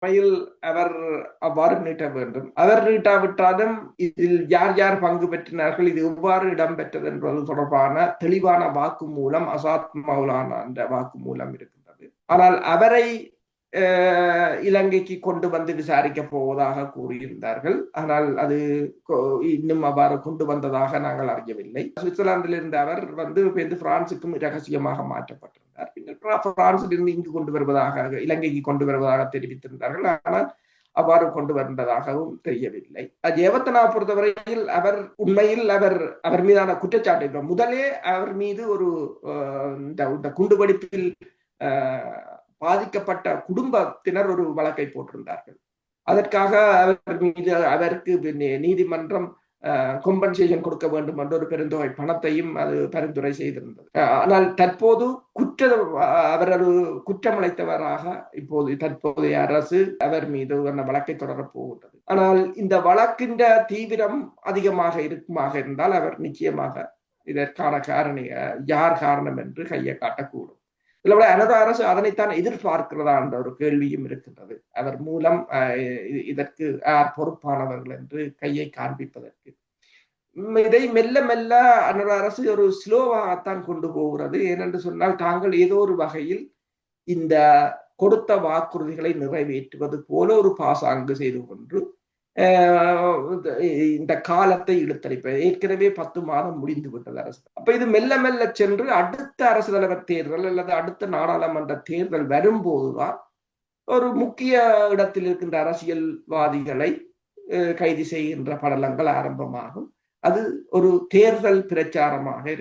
உண்மையில் அவர் அவ்வாறு நீட்ட வேண்டும். அவர் நீட்டாவிட்டாலும் இதில் யார் யார் பங்கு பெற்றினார்கள், இது எவ்வாறு இடம்பெற்றது என்பது தொடர்பான தெளிவான வாக்குமூலம் அசாத் மௌலானா என்ற வாக்குமூலம் இருக்கின்றது. ஆனால் அவரை இலங்கைக்கு கொண்டு வந்து விசாரிக்க போவதாக கூறியிருந்தார்கள். ஆனால் அது இன்னும் அவ்வாறு கொண்டு வந்ததாக நாங்கள் அறியவில்லை. சுவிட்சர்லாந்தில் இருந்த அவர் வந்து பிரான்சுக்கும் ரகசியமாக மாற்றப்பட்டிருந்தார். பின்னர் பிரான்சில் இருந்து இங்கு கொண்டு வருவதாக, இலங்கைக்கு கொண்டு வருவதாக தெரிவித்திருந்தார்கள். ஆனால் அவ்வாறு கொண்டு வந்ததாகவும் தெரியவில்லை. ஜெயவர்தனா பொறுத்தவரையில் அவர் உண்மையில் அவர் மீதான குற்றச்சாட்டு முதலே அவர் மீது ஒரு இந்த குண்டுவெடிப்பில் பாதிக்கப்பட்ட குடும்பத்தினர் ஒரு வழக்கை போட்டிருந்தார்கள். அதற்காக அவர் மீது அவருக்கு நீதிமன்றம் கொம்பன்சேஷன் கொடுக்க வேண்டும் என்ற ஒரு பெருந்தொகை பணத்தையும் அது பரிந்துரை செய்திருந்தது. ஆனால் தற்போது அவர் ஒரு குற்றமளித்தவராக இப்போது தற்போதைய அரசு அவர் மீது வழக்கை தொடரப் போகின்றது. ஆனால் இந்த வழக்கின் தீவிரம் அதிகமாக இருக்குமாக இருந்தால் அவர் நிச்சயமாக இதற்கான யார் காரணம் என்று கையை காட்டக்கூடும். இதுல அனதா அரசு அதனைத்தான் எதிர்பார்க்கிறதா என்ற ஒரு கேள்வியும் இருக்கின்றது. அவர் மூலம் இதற்கு யார் பொறுப்பானவர்கள் என்று கையை காண்பிப்பதற்கு இதை மெல்ல மெல்ல அனதா அரசு ஒரு ஸ்லோவாகத்தான் கொண்டு போகிறது. ஏனென்று சொன்னால் தாங்கள் ஏதோ ஒரு வகையில் இந்த கொடுத்த வாக்குறுதிகளை நிறைவேற்றுவது போல ஒரு பாசாங்கு செய்து கொண்டு இந்த காலத்தை இழுத்தடிப்பது. ஏற்கனவே 10 மாதம் முடிந்து விட்டது அரசு. அப்ப இது மெல்ல மெல்ல சென்று அடுத்த அரசு தலைவர் தேர்தல் அல்லது அடுத்த நாடாளுமன்ற தேர்தல் வரும்போதுதான் ஒரு முக்கிய இடத்தில் இருக்கின்ற அரசியல்வாதிகளை கைது செய்கின்ற படலங்கள் ஆரம்பமாகும். அது ஒரு தேர்தல் பிரச்சாரமாக இருக்கு.